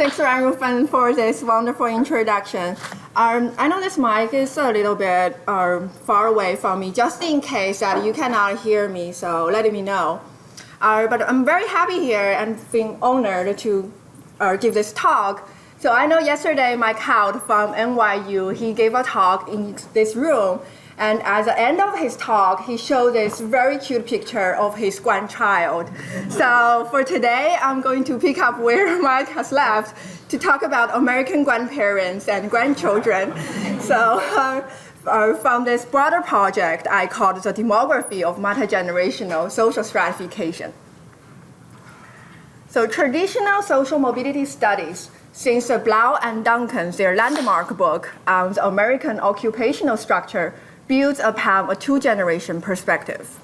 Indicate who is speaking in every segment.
Speaker 1: Thanks, Ryan, for this wonderful introduction. I know this mic is a little bit far away from me, just in case that you cannot hear me, so let me know. But I'm very happy here and being honored to give this talk. So I know yesterday Mike Hout from NYU, he gave a talk in this room. And at the end of his talk, he showed this very cute picture of his grandchild. So for today, I'm going to pick up where Mike has left to talk about American grandparents and grandchildren. So from this broader project, I called the Demography of Multigenerational Social Stratification. So traditional social mobility studies, since Blau and Duncan's their landmark book on the American occupational structure, builds upon a two-generation perspective.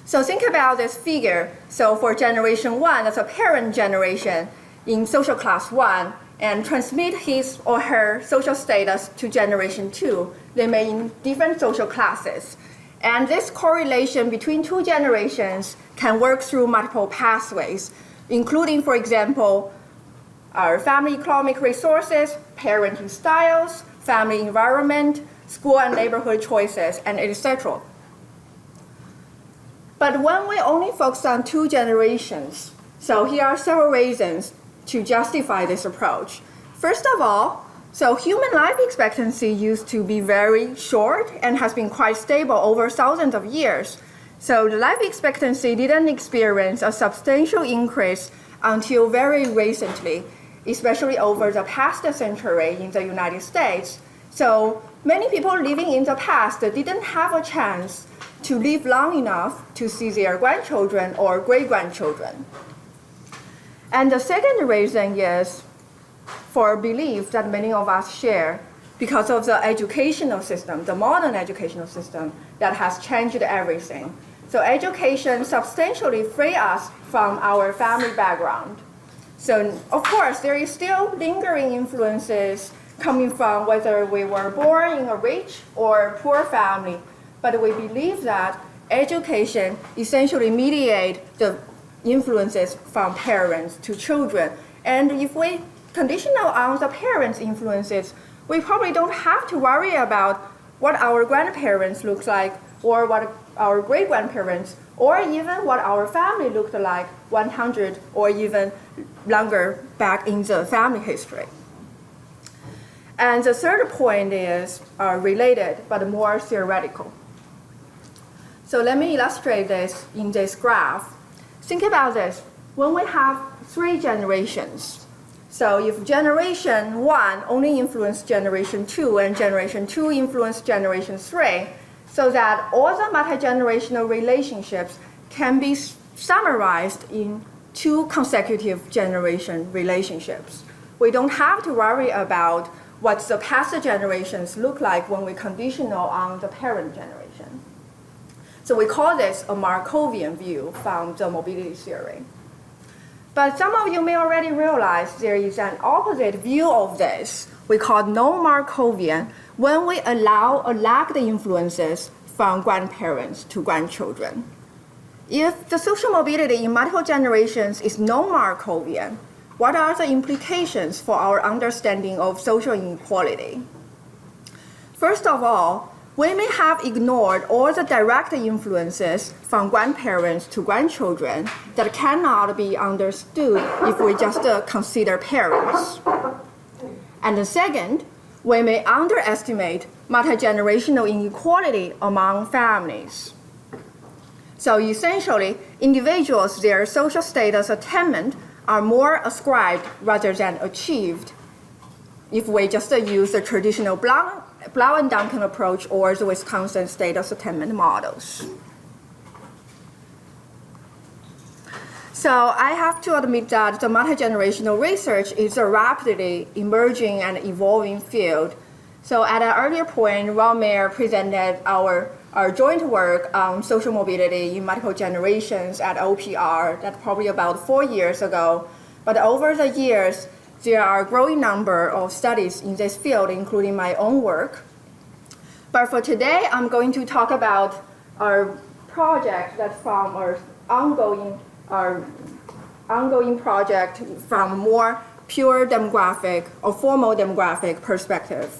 Speaker 1: So think about this figure. So for generation 1, that's a parent generation in social class 1, and transmit his or her social status to generation 2. They may in different social classes. And this correlation between two generations can work through multiple pathways, including, for example, our family economic resources, parenting styles, family environment, school and neighborhood choices, and etc. But when we only focus on two generations, so here are several reasons to justify this approach. First of all, so human life expectancy used to be very short and has been quite stable over thousands of years. So the life expectancy didn't experience a substantial increase until very recently, especially over the past century in the United States. So many people living in the past didn't have a chance to live long enough to see their grandchildren or great-grandchildren. And the second reason is for a belief that many of us share because of the educational system, the modern educational system that has changed everything. So education substantially frees us from our family background. So of course, there is still lingering influences coming from whether we were born in a rich or poor family, but we believe that education essentially mediates the influences from parents to children. And if we conditional on the parents' influences, we probably don't have to worry about what our grandparents look like or what our great-grandparents or even what our family looked like 100 or even longer back in the family history. And the third point is related but more theoretical. So let me illustrate this in this graph. Think about this. When we have three generations, so if generation 1 only influenced generation 2 and generation 2 influenced generation 3, so that all the multi-generational relationships can be summarized in two consecutive generation relationships. We don't have to worry about what the past generations look like when we conditional on the parent generation. So we call this a Markovian view from the mobility theory. But some of you may already realize there is an opposite view of this. We call non-Markovian when we allow or lack the influences from grandparents to grandchildren. If the social mobility in multiple generations is non-Markovian, what are the implications for our understanding of social inequality? First of all, we may have ignored all the direct influences from grandparents to grandchildren that cannot be understood if we just consider parents. And the second, we may underestimate multi-generational inequality among families. So essentially, individuals, their social status attainment are more ascribed rather than achieved if we just use the traditional Blau and Duncan approach or the Wisconsin status attainment models. So I have to admit that the multi-generational research is a rapidly emerging and evolving field. So at an earlier point, Ron Mayer presented our joint work on social mobility in multiple generations at OPR. That's probably about 4 years ago. But over the years, there are a growing number of studies in this field, including my own work. But for today, I'm going to talk about our project that's from our ongoing project from more pure demographic or formal demographic perspective.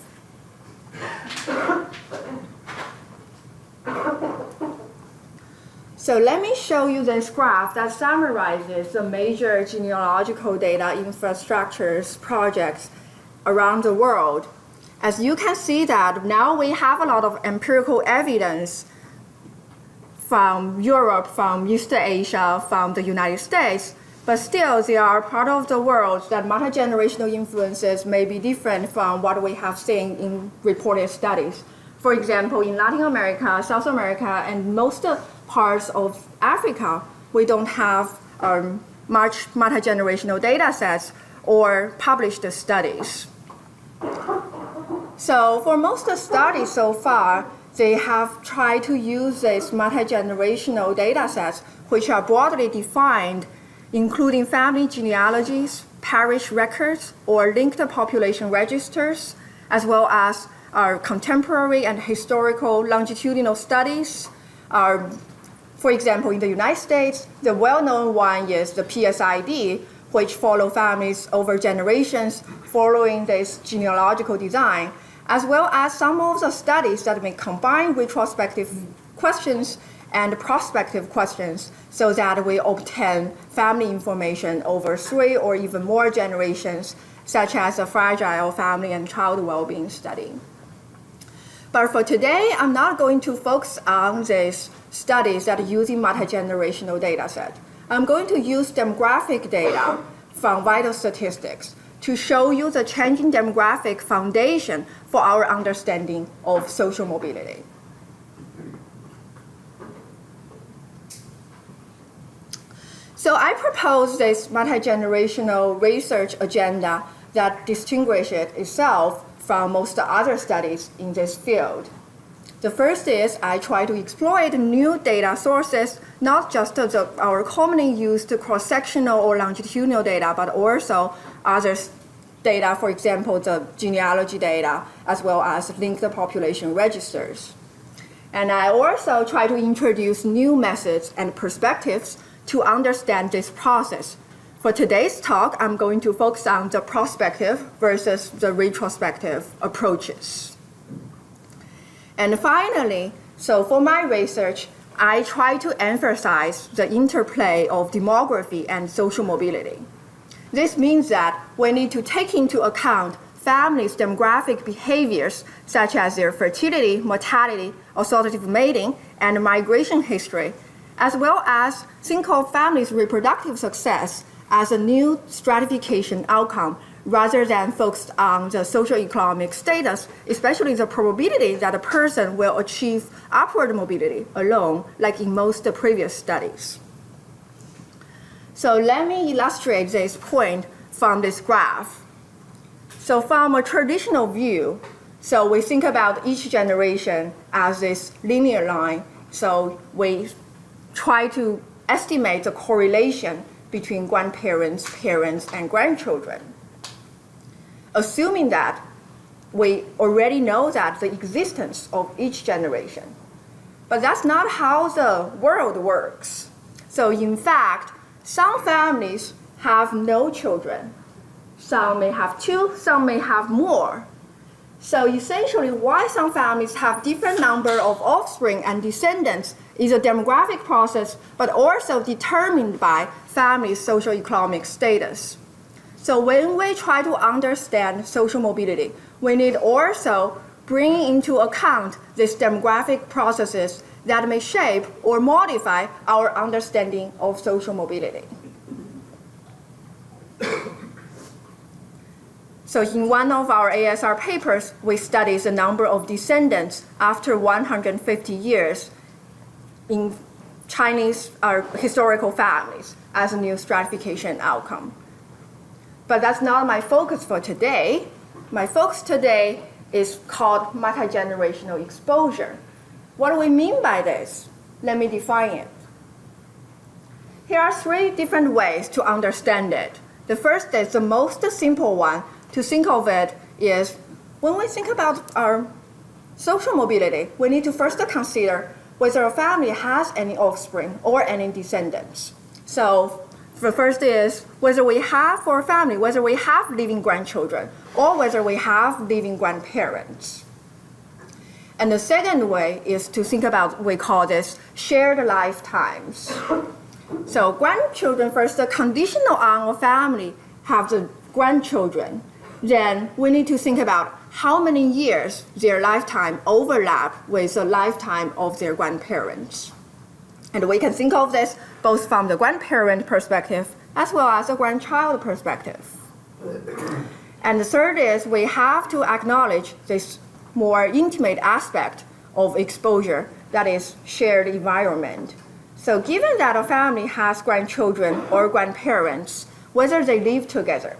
Speaker 1: So let me show you this graph that summarizes the major genealogical data infrastructures projects around the world. As you can see that now we have a lot of empirical evidence from Europe, from East Asia, from the United States, but still there are part of the world that multi-generational influences may be different from what we have seen in reported studies. For example, in Latin America, South America, and most parts of Africa, we don't have much multi-generational data sets or published studies. So for most studies so far, they have tried to use these multi-generational data sets, which are broadly defined, including family genealogies, parish records, or linked population registers, as well as contemporary and historical longitudinal studies. For example, in the United States, the well-known one is the PSID, which follow families over generations following this genealogical design, as well as some of the studies that may combine retrospective questions and prospective questions so that we obtain family information over 3 or even more generations, such as a fragile family and child well-being study. But for today, I'm not going to focus on these studies that are using multi-generational data set. I'm going to use demographic data from vital statistics to show you the changing demographic foundation for our understanding of social mobility. So I propose this multi-generational research agenda that distinguishes itself from most other studies in this field. The first is I try to exploit new data sources, not just our commonly used cross-sectional or longitudinal data, but also other data, for example, the genealogy data, as well as linked population registers. And I also try to introduce new methods and perspectives to understand this process. For today's talk, I'm going to focus on the prospective versus the retrospective approaches. And finally, so for my research, I try to emphasize the interplay of demography and social mobility. This means that we need to take into account families' demographic behaviors, such as their fertility, mortality, associative mating, and migration history, as well as think of families' reproductive success as a new stratification outcome rather than focused on the socioeconomic status, especially the probability that a person will achieve upward mobility alone, like in most previous studies. So let me illustrate this point from this graph. So from a traditional view, so we think about each generation as this linear line. So we try to estimate the correlation between grandparents, parents, and grandchildren, assuming that we already know that the existence of each generation. But that's not how the world works. So in fact, some families have no children. Some may have 2, some may have more. So essentially, why some families have different number of offspring and descendants is a demographic process, but also determined by families' socioeconomic status. So when we try to understand social mobility, we need also bring into account these demographic processes that may shape or modify our understanding of social mobility. So in one of our ASR papers, we studied the number of descendants after 150 years in Chinese historical families as a new stratification outcome. But that's not my focus for today. My focus today is called multi-generational exposure. What do we mean by this? Let me define it. Here are 3 different ways to understand it. The first is the most simple one. To think of it is when we think about our social mobility, we need to first consider whether a family has any offspring or any descendants. So The first is whether we have for a family, whether we have living grandchildren or whether we have living grandparents. And the second way is to think about, we call this shared lifetimes. So grandchildren first, the conditional on a family have the grandchildren. Then we need to think about how many years their lifetime overlap with the lifetime of their grandparents. And we can think of this both from the grandparent perspective as well as the grandchild perspective. And the third is we have to acknowledge this more intimate aspect of exposure, that is shared environment. So given that a family has grandchildren or grandparents, whether they live together.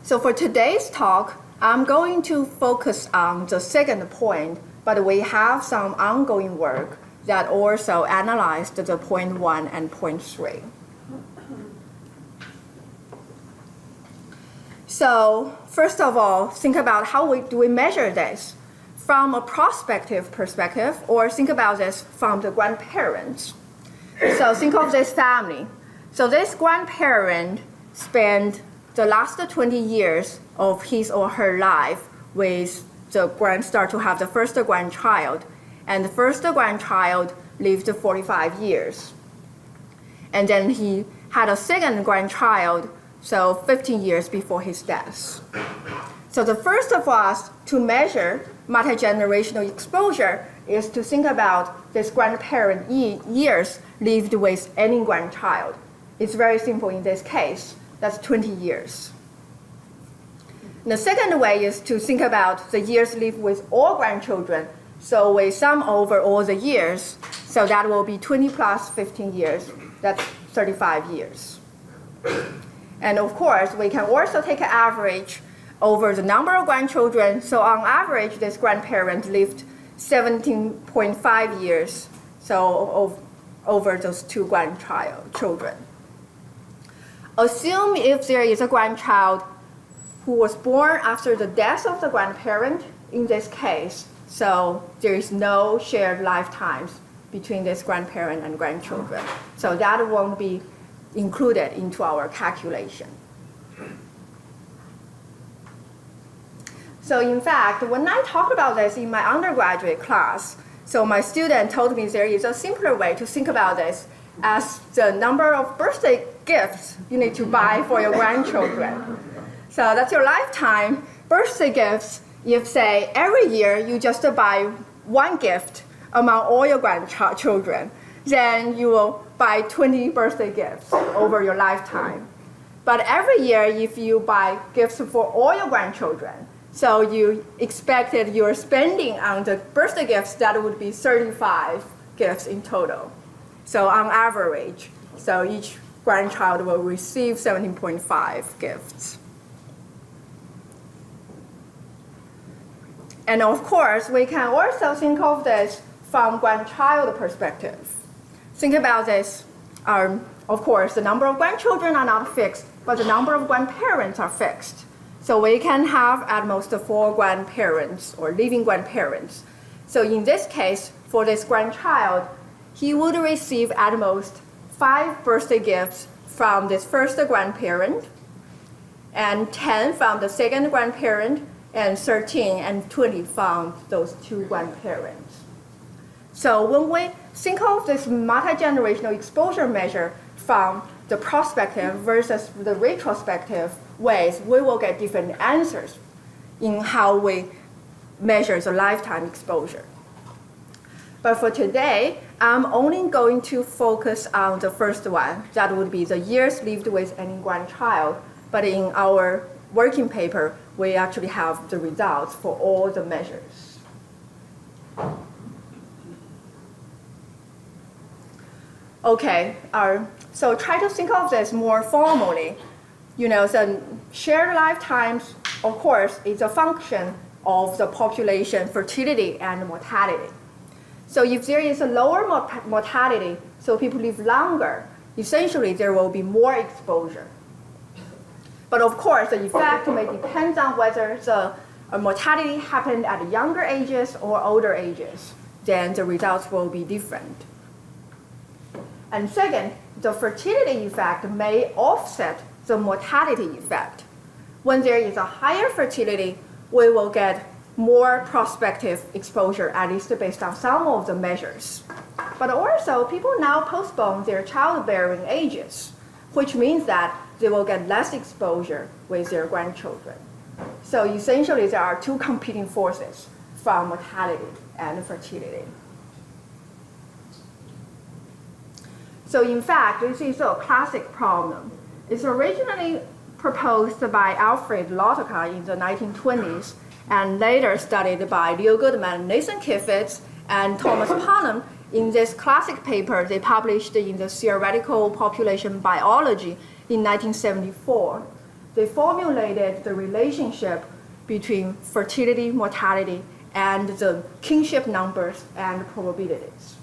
Speaker 1: So for today's talk, I'm going to focus on the second point, but we have some ongoing work that also analyzed the point 1 and point 3. So first of all, think about how do we measure this from a prospective perspective, or think about this from the grandparents. So think of this family. So this grandparent spent the last 20 years of his or her life with start to have the first grandchild. And the first grandchild lived 45 years. And then he had a second grandchild, so 15 years before his death. So the first of us to measure multigenerational exposure is to think about this grandparent years lived with any grandchild. It's very simple in this case. That's 20 years. And the second way is to think about the years lived with all grandchildren. So we sum over all the years. So that will be 20 plus 15 years. That's 35 years. And of course, we can also take an average over the number of grandchildren. So on average, this grandparent lived 17.5 years, so over those two grandchildren. Assume if there is a grandchild who was born after the death of the grandparent in this case, so there is no shared lifetimes between this grandparent and grandchildren. So that won't be included into our calculation. So in fact, when I talked about this in my undergraduate class, so my student told me there is a simpler way to think about this as the number of birthday gifts you need to buy for your grandchildren. So that's your lifetime birthday gifts. If say every year you just buy one gift among all your grandchildren, then you will buy 20 birthday gifts over your lifetime. But every year if you buy gifts for all your grandchildren, so you expected your spending on the birthday gifts, that would be 35 gifts in total. So on average, so each grandchild will receive 17.5 gifts. And of course, we can also think of this from grandchild perspective. Think about this. Of course, the number of grandchildren are not fixed, but the number of grandparents are fixed. So we can have at most 4 grandparents or living grandparents. So in this case, for this grandchild, he would receive at most 5 birthday gifts from this first grandparent, and 10 from the second grandparent, and 13 and 20 from those 2 grandparents. So when we think of this multi-generational exposure measure from the prospective versus the retrospective ways, we will get different answers in how we measure the lifetime exposure. But for today, I'm only going to focus on the first one. That would be the years lived with any grandchild. But in our working paper, we actually have the results for all the measures. Okay, so try to think of this more formally. The shared lifetimes, of course, is a function of the population fertility and mortality. So if there is a lower mortality, so people live longer, essentially there will be more exposure. But of course, the effect may depend on whether the mortality happened at younger ages or older ages. Then the results will be different. And second, the fertility effect may offset the mortality effect. When there is a higher fertility, we will get more prospective exposure, at least based on some of the measures. But also, people now postpone their childbearing ages, which means that they will get less exposure with their grandchildren. So essentially, there are two competing forces from mortality and fertility. So in fact, this is a classic problem. It's originally proposed by Alfred Lotka in the 1920s and later studied by Leo Goodman, Nathan Kifitz, and Thomas Parham in this classic paper they published in the Theoretical Population Biology in 1974. They formulated the relationship between fertility, mortality, and the kinship numbers and probabilities.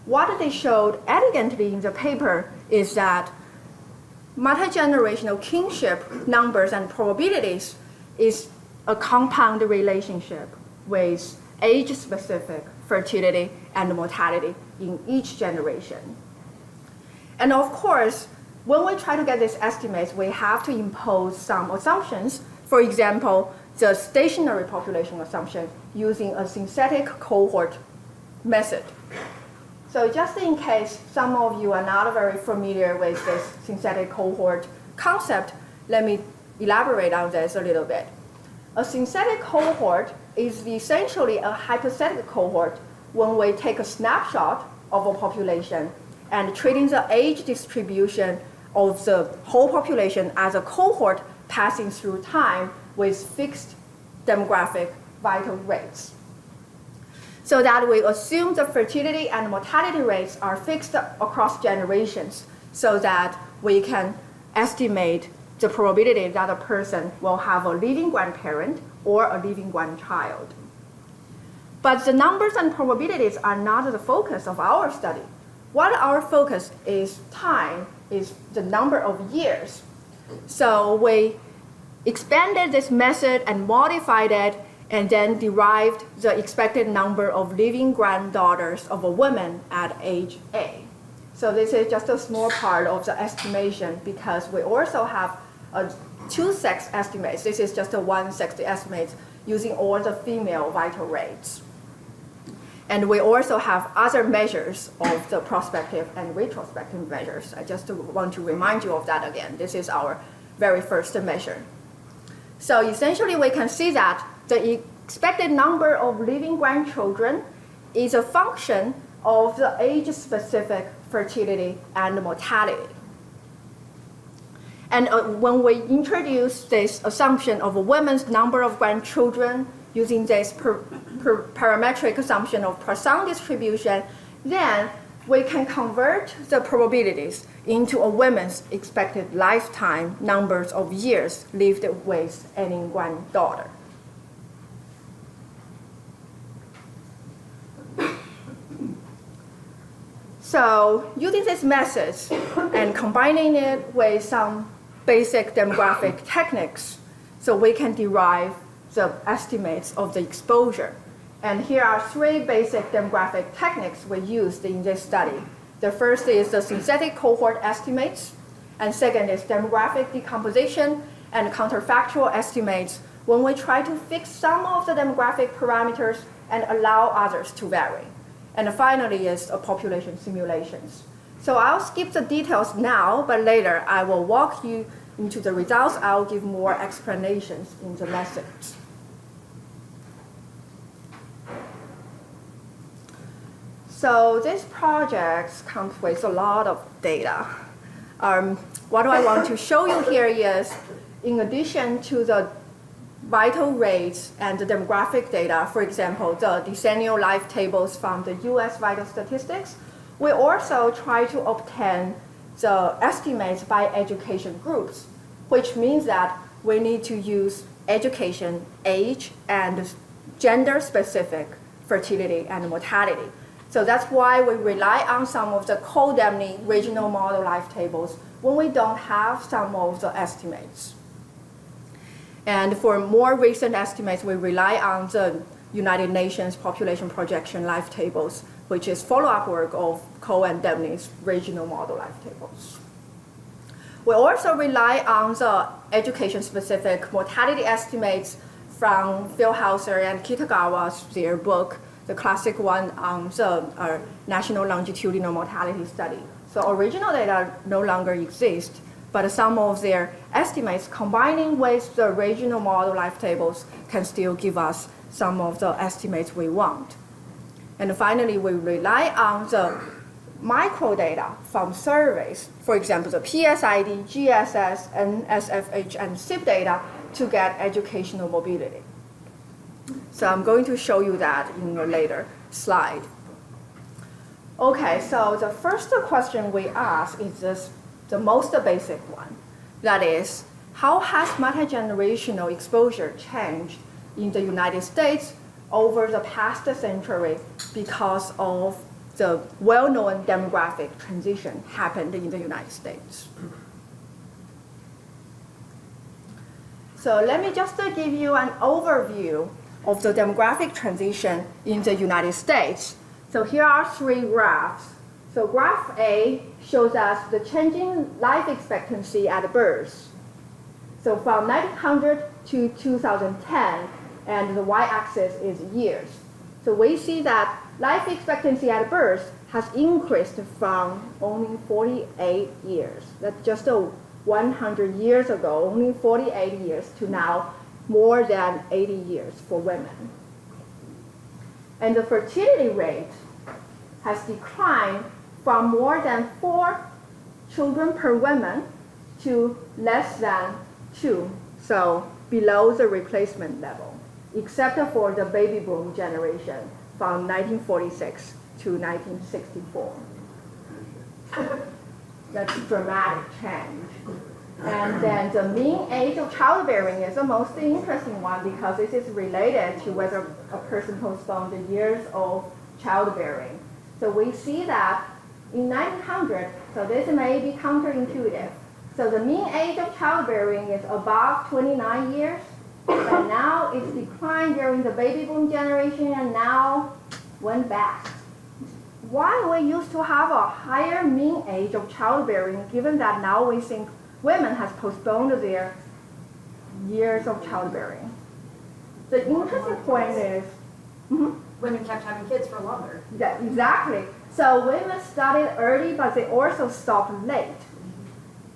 Speaker 1: What they showed elegantly in the paper is that multigenerational kinship numbers and probabilities is a compound relationship with age-specific fertility and mortality in each generation. And of course, when we try to get these estimates, we have to impose some assumptions. For example, the stationary population assumption using a synthetic cohort method. So just in case some of you are not very familiar with this synthetic cohort concept, let me elaborate on this a little bit. A synthetic cohort is essentially a hypothetical cohort when we take a snapshot of a population and treating the age distribution of the whole population as a cohort passing through time with fixed demographic vital rates. So that we assume the fertility and mortality rates are fixed across generations so that we can estimate the probability that a person will have a living grandparent or a living grandchild. But the numbers and probabilities are not the focus of our study. What our focus is time, is the number of years. So we expanded this method and modified it and then derived the expected number of living granddaughters of a woman at age A. So this is just a small part of the estimation because we also have two-sex estimates. This is just a one-sex estimate using all the female vital rates. And we also have other measures of the prospective and retrospective measures. I just want to remind you of that again. This is our very first measure. So essentially, we can see that the expected number of living grandchildren is a function of the age-specific fertility and mortality. And when we introduce this assumption of a woman's number of grandchildren using this parametric assumption of Poisson distribution, then we can convert the probabilities into a woman's expected lifetime numbers of years lived with any granddaughter. So using these methods and combining it with some basic demographic techniques, so we can derive the estimates of the exposure. And here are three basic demographic techniques we used in this study. The first is the synthetic cohort estimates, and second is demographic decomposition and counterfactual estimates when we try to fix some of the demographic parameters and allow others to vary. And finally is population simulations. So I'll skip the details now, but later I will walk you into the results. I'll give more explanations in the methods. So this project comes with a lot of data. What I want to show you here is, in addition to the vital rates and the demographic data, for example, the decennial life tables from the US vital statistics, we also try to obtain the estimates by education groups, which means that we need to use education, age, and gender-specific fertility and mortality. So that's why we rely on some of the co-Demny regional model life tables when we don't have some of the estimates. And for more recent estimates, we rely on the United Nations population projection life tables which is follow-up work of Cole and Debney's regional model life tables. We also rely on the education-specific mortality estimates from Philhauser and Kitagawa's their book, the classic one on the National Longitudinal Mortality Study. So original data no longer exist, but some of their estimates combining with the regional model life tables can still give us some of the estimates we want. And finally, we rely on the microdata from surveys, for example, the PSID, GSS, NSFH, and SIP data to get educational mobility. So I'm going to show you that in a later slide. Okay, so the first question we ask is the most basic one. That is, how has multi-generational exposure changed in the United States over the past century because of the well-known demographic transition happened in the United States? So let me just give you an overview of the demographic transition in the United States. So here are 3 graphs. So graph A shows us the changing life expectancy at birth. So from 1900 to 2010, and the y-axis is years. So we see that life expectancy at birth has increased from only 48 years. That's just 100 years ago, only 48 years, to now more than 80 years for women. And the fertility rate has declined from more than 4 children per woman to less than 2, so below the replacement level, except for the baby boom generation from 1946 to 1964. That's a dramatic change. And then the mean age of childbearing is the most interesting one because this is related to whether a person postponed the years of childbearing. So we see that in 1900, so this may be counterintuitive. So the mean age of childbearing is above 29 years, and now it's declined during the baby boom generation and now went back. Why we used to have a higher mean age of childbearing, given that now we think women has postponed their years of childbearing? The interesting point is,
Speaker 2: women kept having kids for longer.
Speaker 1: Yeah, exactly. So women started early, but they also stopped late.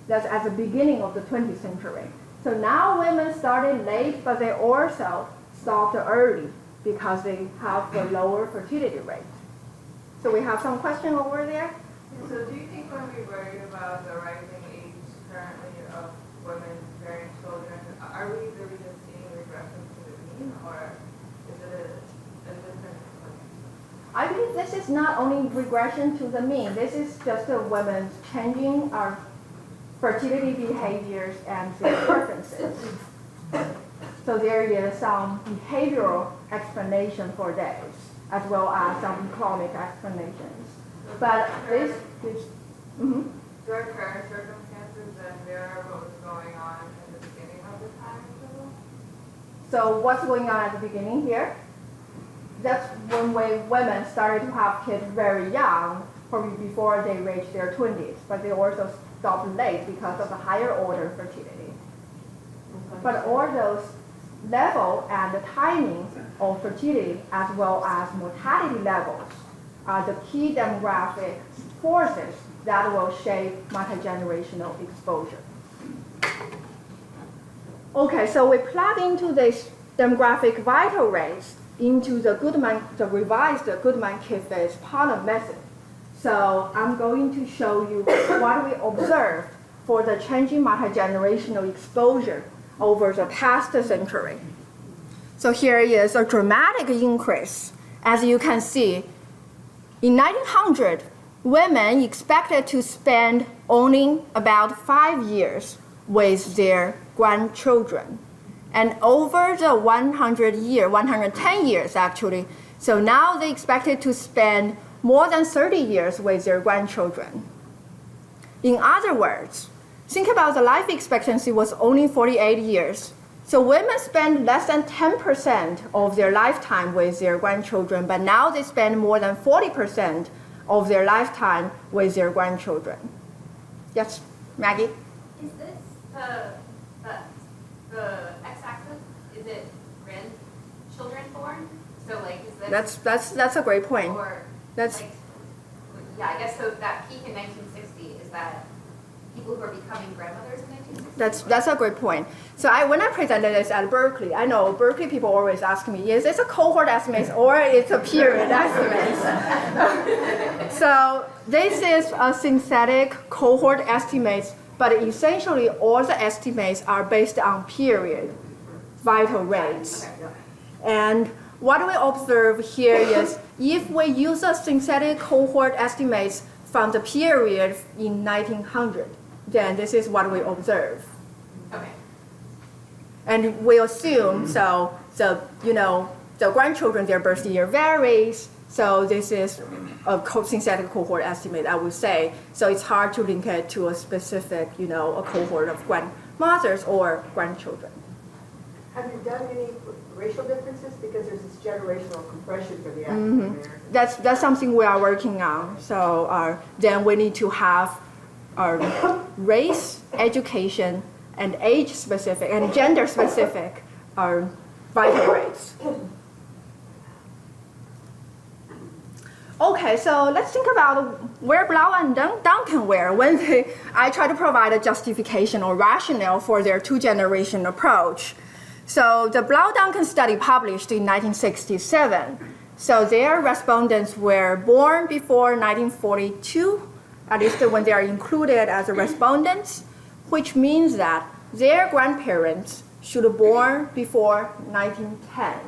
Speaker 1: That's at the beginning of the 20th century. So now women started late, but they also stopped early because they have a lower fertility rate. So we have some question over there.
Speaker 3: So do you think when we worry about the rising age currently of women bearing children, are we really just seeing regression to the mean, or is it a different?
Speaker 1: I believe this is not only regression to the mean. This is just the women changing our fertility behaviors and their preferences. So there is some behavioral explanation for this, as well as some economic explanations. But this is,
Speaker 3: There are current circumstances that mirror what was going on in the beginning of the time interval?
Speaker 1: so what's going on at the beginning here? That's when women started to have kids very young, probably before they reached their 20s, but they also stopped late because of the higher order fertility. But all those level and the timing of fertility as well as mortality levels are the key demographic forces that will shape multi-generational exposure. Okay, so we plug into this demographic vital rates into the revised Goodman-Kiffids Pollen method. So I'm going to show you what we observed for the changing multi-generational exposure over the past century. So here is a dramatic increase. As you can see, in 1900, women expected to spend only about 5 years with their grandchildren. And over the 110 years actually, so now they expected to spend more than 30 years with their grandchildren. In other words, think about the life expectancy was only 48 years. So women spend less than 10% of their lifetime with their grandchildren, but now they spend more than 40% of their lifetime with their grandchildren. Yes, Maggie?
Speaker 2: Is this the x-axis? Is it grandchildren born? So like, is this?
Speaker 1: That's a great point.
Speaker 2: Or
Speaker 1: That's
Speaker 2: like, yeah, I guess so. That peak in 1960 is that people who are becoming grandmothers in 1960.
Speaker 1: That's a great point. So when I presented this at Berkeley, I know Berkeley people always ask me, is this a cohort estimate or it's a period estimate? So this is a synthetic cohort estimates, but essentially all the estimates are based on period vital rates. And what we observe here is if we use a synthetic cohort estimates from the period in 1900, then this is what we observe.
Speaker 2: Okay.
Speaker 1: And we assume, so the grandchildren, their birth year varies, so this is a synthetic cohort estimate, I would say. So it's hard to link it to a specific, a cohort of grandmothers or grandchildren.
Speaker 4: Have you done any racial differences? Because there's this generational compression for the African Americans.
Speaker 1: That's something we are working on. So then we need to have race, education, and age-specific and gender-specific vital rates. Okay, so let's think about where Blau and Duncan were when I try to provide a justification or rationale for their two-generation approach. So the Blau-Duncan study published in 1967. So their respondents were born before 1942, at least when they are included as respondents, which means that their grandparents should have born before 1910.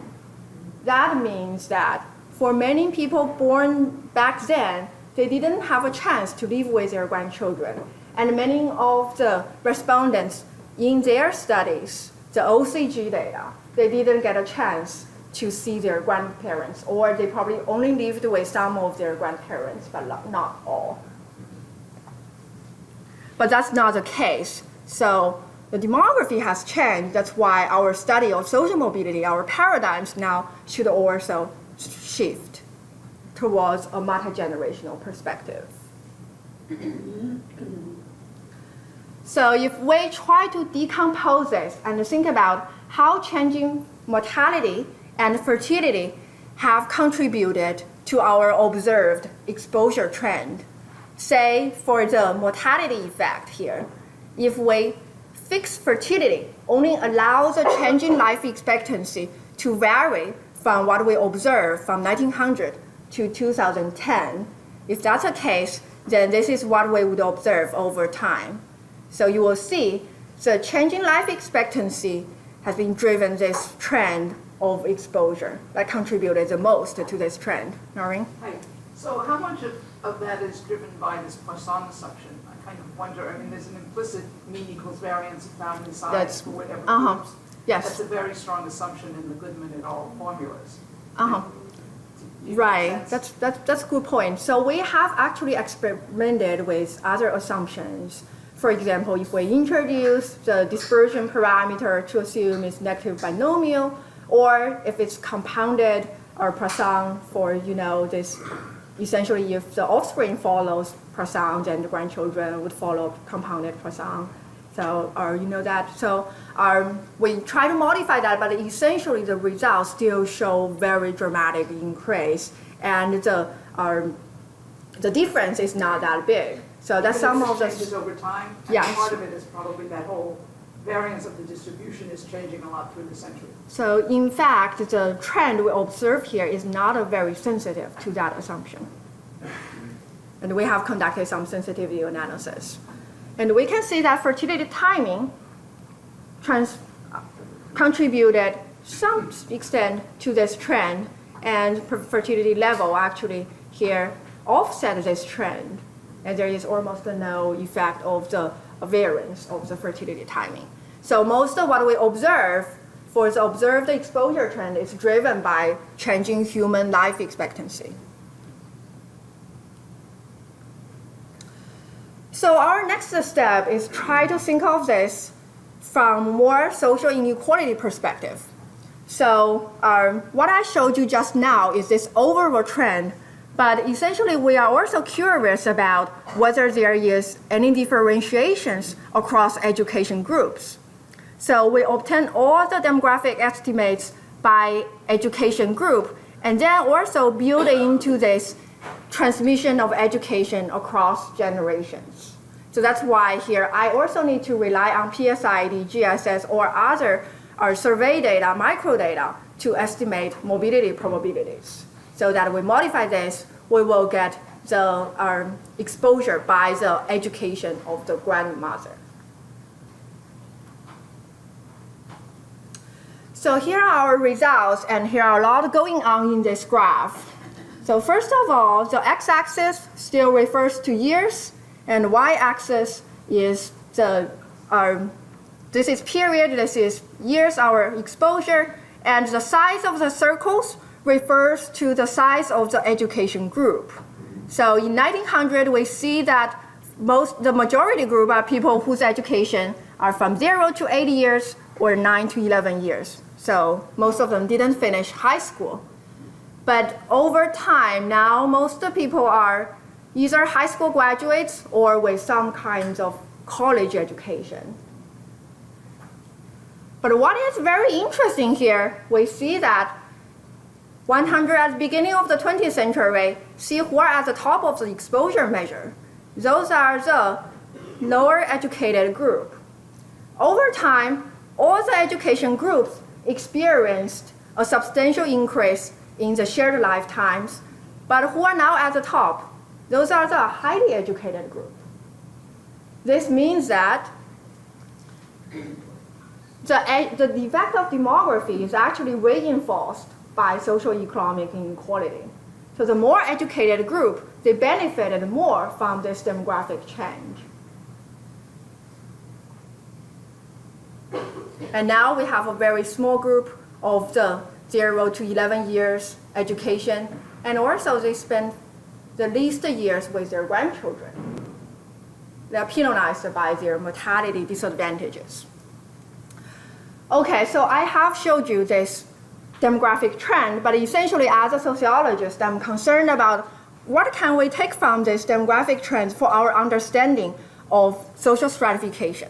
Speaker 1: That means that for many people born back then, they didn't have a chance to live with their grandchildren. And many of the respondents in their studies, the OCG data, they didn't get a chance to see their grandparents, or they probably only lived with some of their grandparents, but not all. But that's not the case. So the demography has changed. That's why our study of social mobility, our paradigms now should also shift towards a multi-generational perspective. So if we try to decompose this and think about how changing mortality and fertility have contributed to our observed exposure trend, say for the mortality effect here, if we fix fertility only allows a change in life expectancy to vary from what we observe from 1900 to 2010, if that's the case, then this is what we would observe over time. So you will see the change in life expectancy has been driven this trend of exposure that contributed the most to this trend. Noreen?
Speaker 5: Hi. So how much of that is driven by this Poisson assumption? I kind of wonder, I mean, there's an implicit mean equals variance of family size for whatever groups.
Speaker 1: Yes.
Speaker 5: That's a very strong assumption in the Goodman et al. Formulas.
Speaker 1: Right, that's a good point. So we have actually experimented with other assumptions. For example, if we introduce the dispersion parameter to assume it's negative binomial, or if it's compounded or Poisson for, this, essentially if the offspring follows Poisson, then the grandchildren would follow compounded Poisson. So, we try to modify that, but essentially the results still show very dramatic increase, and the difference is not that big. So that's some of the
Speaker 5: changes over time. And
Speaker 1: yes.
Speaker 5: Part of it is probably that whole variance of the distribution is changing a lot through the century.
Speaker 1: So in fact, the trend we observe here is not very sensitive to that assumption. And we have conducted some sensitivity analysis. And we can see that fertility timing contributed some extent to this trend, and fertility level actually here offset this trend. And there is almost no effect of the variance of the fertility timing. So most of what we observe for the observed exposure trend is driven by changing human life expectancy. So our next step is try to think of this from more social inequality perspective. So what I showed you just now is this overall trend, but essentially we are also curious about whether there is any differentiations across education groups. So we obtain all the demographic estimates by education group, and then also build into this transmission of education across generations. So that's why here I also need to rely on PSID, GSS, or other survey data, microdata, to estimate morbidity probabilities. So that we modify this, we will get the exposure by the education of the grandmother. So here are our results, and here are a lot going on in this graph. So first of all, the x-axis still refers to years, and y-axis is this is period, this is years, our exposure, and the size of the circles refers to the size of the education group. So in 1900, we see that the majority group are people whose education are from 0 to 8 years or 9 to 11 years. So most of them didn't finish high school. But over time, now most of the people are either high school graduates or with some kinds of college education. But what is very interesting here, we see that 100 at the beginning of the 20th century, see who are at the top of the exposure measure. Those are the lower educated group. Over time, all the education groups experienced a substantial increase in the shared lifetimes, but who are now at the top? Those are the highly educated group. This means that the effect of demography is actually reinforced by social economic inequality. So the more educated group, they benefited more from this demographic change. And now we have a very small group of the 0 to 11 years education, and also they spend the least years with their grandchildren. They are penalized by their mortality disadvantages. Okay, so I have showed you this demographic trend, but essentially as a sociologist, I'm concerned about what can we take from this demographic trend for our understanding of social stratification.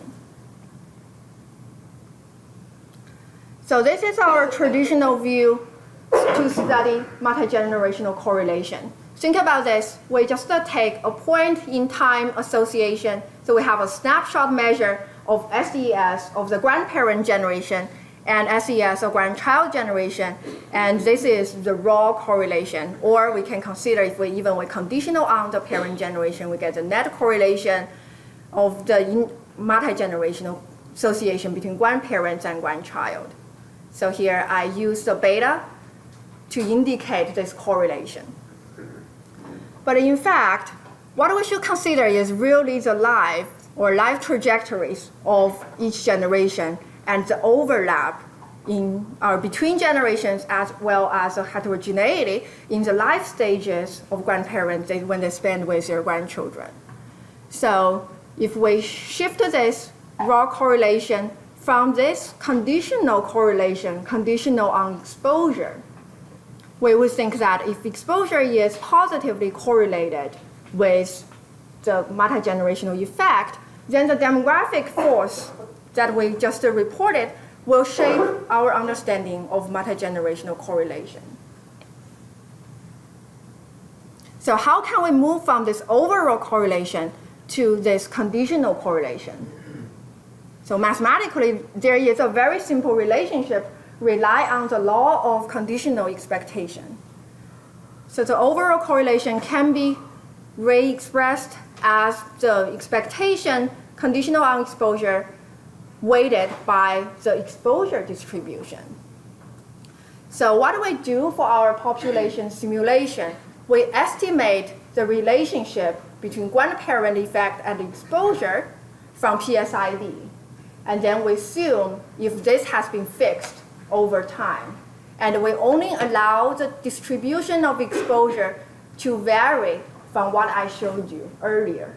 Speaker 1: So this is our traditional view to study multigenerational correlation. Think about this. We just take a point in time association. So we have a snapshot measure of SES of the grandparent generation and SES of grandchild generation. And this is the raw correlation. Or we can consider if we conditional on the parent generation, we get the net correlation of the multigenerational association between grandparents and grandchild. So here I use the beta to indicate this correlation. But in fact, what we should consider is really the life trajectories of each generation and the overlap between generations, as well as the heterogeneity in the life stages of grandparents when they spend with their grandchildren. So if we shift this raw correlation from this conditional correlation, conditional on exposure, we would think that if exposure is positively correlated with the multigenerational effect, then the demographic force that we just reported will shape our understanding of multigenerational correlation. So how can we move from this overall correlation to this conditional correlation? So mathematically, there is a very simple relationship rely on the law of conditional expectation. So the overall correlation can be re-expressed as the expectation conditional on exposure weighted by the exposure distribution. So what do we do for our population simulation? We estimate the relationship between grandparent effect and exposure from PSID. And then we assume if this has been fixed over time. And we only allow the distribution of exposure to vary from what I showed you earlier,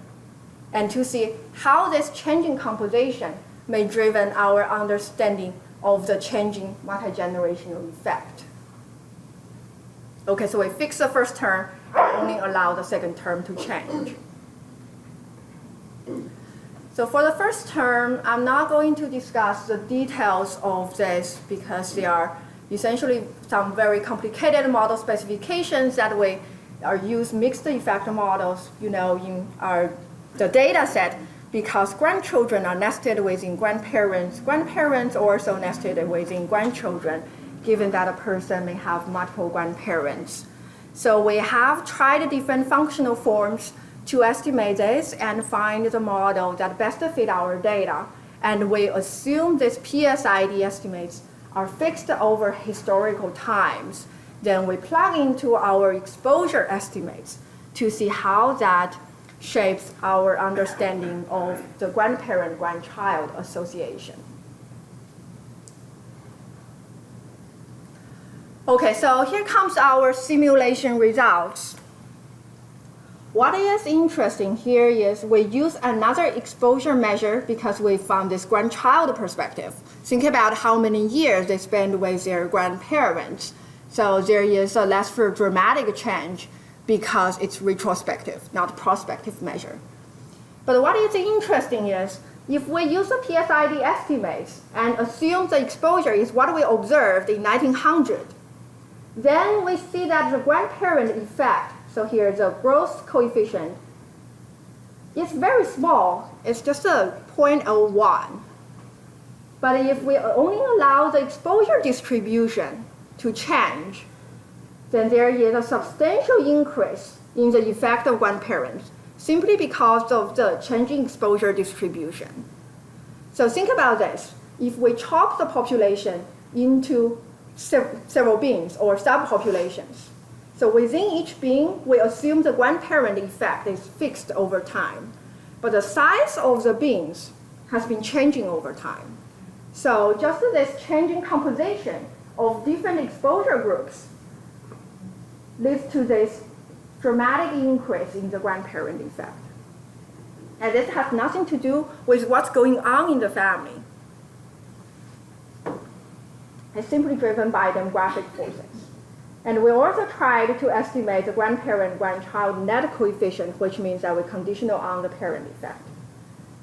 Speaker 1: and to see how this changing composition may driven our understanding of the changing multigenerational effect. Okay, so we fix the first term and only allow the second term to change. So for the first term, I'm not going to discuss the details of this because they are essentially some very complicated model specifications that we are use mixed effect models, in the data set, because grandchildren are nested within grandparents. Grandparents also nested within grandchildren, given that a person may have multiple grandparents. So we have tried different functional forms to estimate this and find the model that best fit our data. And we assume these PSID estimates are fixed over historical times. Then we plug into our exposure estimates to see how that shapes our understanding of the grandparent-grandchild association. Okay, so here comes our simulation results. What is interesting here is we use another exposure measure because we found this grandchild perspective. Think about how many years they spend with their grandparents. So there is a less dramatic change because it's retrospective, not prospective measure. But what is interesting is if we use the PSID estimates and assume the exposure is what we observed in 1900, then we see that the grandparent effect, so here the growth coefficient, is very small. It's just a 0.01. But if we only allow the exposure distribution to change, then there is a substantial increase in the effect of grandparents simply because of the changing exposure distribution. So think about this. If we chop the population into several beings or subpopulations, so within each being, we assume the grandparent effect is fixed over time. But the size of the beings has been changing over time. So just this changing composition of different exposure groups leads to this dramatic increase in the grandparent effect. And this has nothing to do with what's going on in the family. It's simply driven by demographic forces. And we also tried to estimate the grandparent-grandchild net coefficient, which means that we're conditional on the parent effect.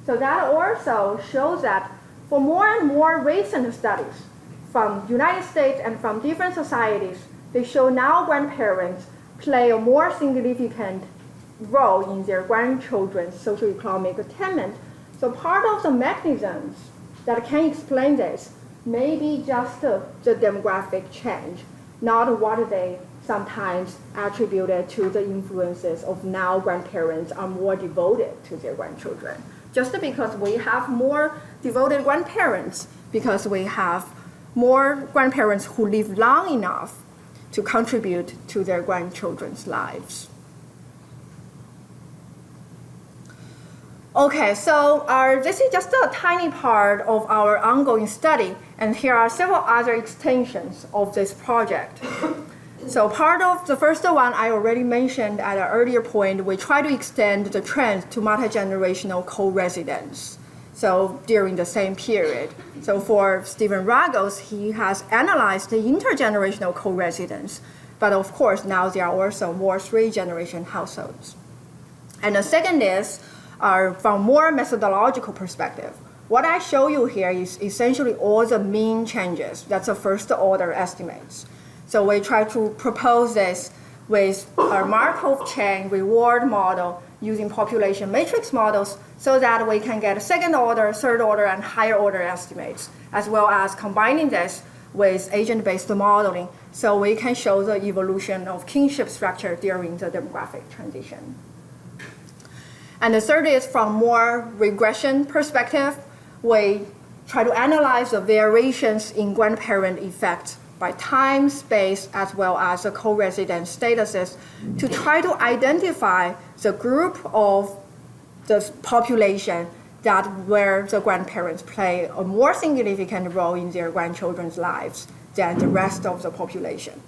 Speaker 1: So that also shows that for more and more recent studies from the United States and from different societies, they show now grandparents play a more significant role in their grandchildren's socioeconomic attainment. So part of the mechanisms that can explain this may be just the demographic change, not what they sometimes attributed to the influences of now grandparents are more devoted to their grandchildren. Just because we have more devoted grandparents, because we have more grandparents who live long enough to contribute to their grandchildren's lives. Okay, so this is just a tiny part of our ongoing study, and here are several other extensions of this project. So part of the first one I already mentioned at an earlier point, we try to extend the trend to multigenerational co-residence. So during the same period. So for Stephen Ragos, he has analyzed the intergenerational co-residence, but of course now there are also more three-generation households. And the second is from more methodological perspective. What I show you here is essentially all the mean changes. That's the first order estimates. So we try to propose this with our Markov chain reward model using population matrix models so that we can get second order, third order, and higher order estimates, as well as combining this with agent-based modeling so we can show the evolution of kinship structure during the demographic transition. And the third is from more regression perspective. We try to analyze the variations in grandparent effect by time, space, as well as the co-resident statuses to try to identify the group of the population where the grandparents play a more significant role in their grandchildren's lives than the rest of the population.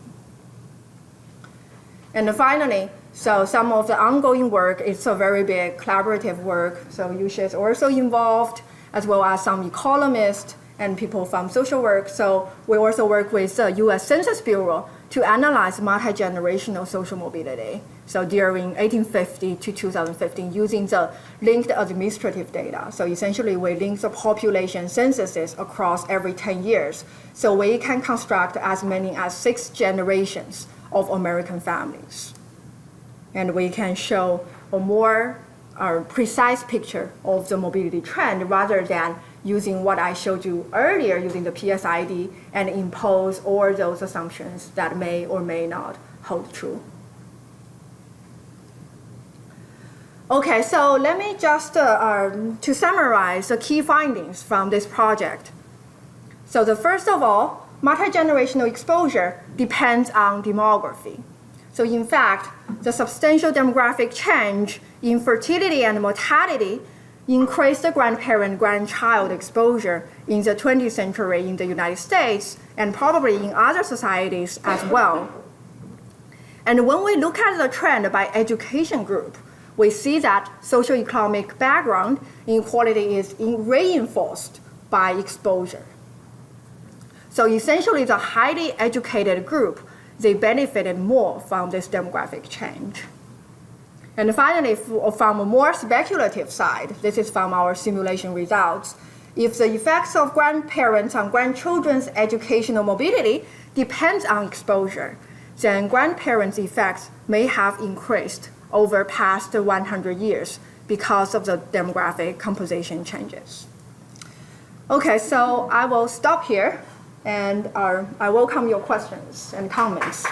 Speaker 1: And finally, so some of the ongoing work is a very big collaborative work. So Yusha is also involved, as well as some economists and people from social work. So we also work with the US Census Bureau to analyze multi-generational social mobility. So during 1850 to 2015, using the linked administrative data. So essentially, we link the population censuses across every 10 years. So we can construct as many as 6 generations of American families. And we can show a more precise picture of the mobility trend rather than using what I showed you earlier, using the PSID, and impose all those assumptions that may or may not hold true. Okay, so let me just, to summarize the key findings from this project. So the first of all, multi-generational exposure depends on demography. So in fact, the substantial demographic change in fertility and mortality increased the grandparent-grandchild exposure in the 20th century in the United States and probably in other societies as well. And when we look at the trend by education group, we see that socioeconomic background inequality is reinforced by exposure. So essentially, the highly educated group, they benefited more from this demographic change. And finally, from a more speculative side, this is from our simulation results, if the effects of grandparents on grandchildren's educational mobility depends on exposure, then grandparents' effects may have increased over past 100 years because of the demographic composition changes. Okay, so I will stop here, and I welcome your questions and comments.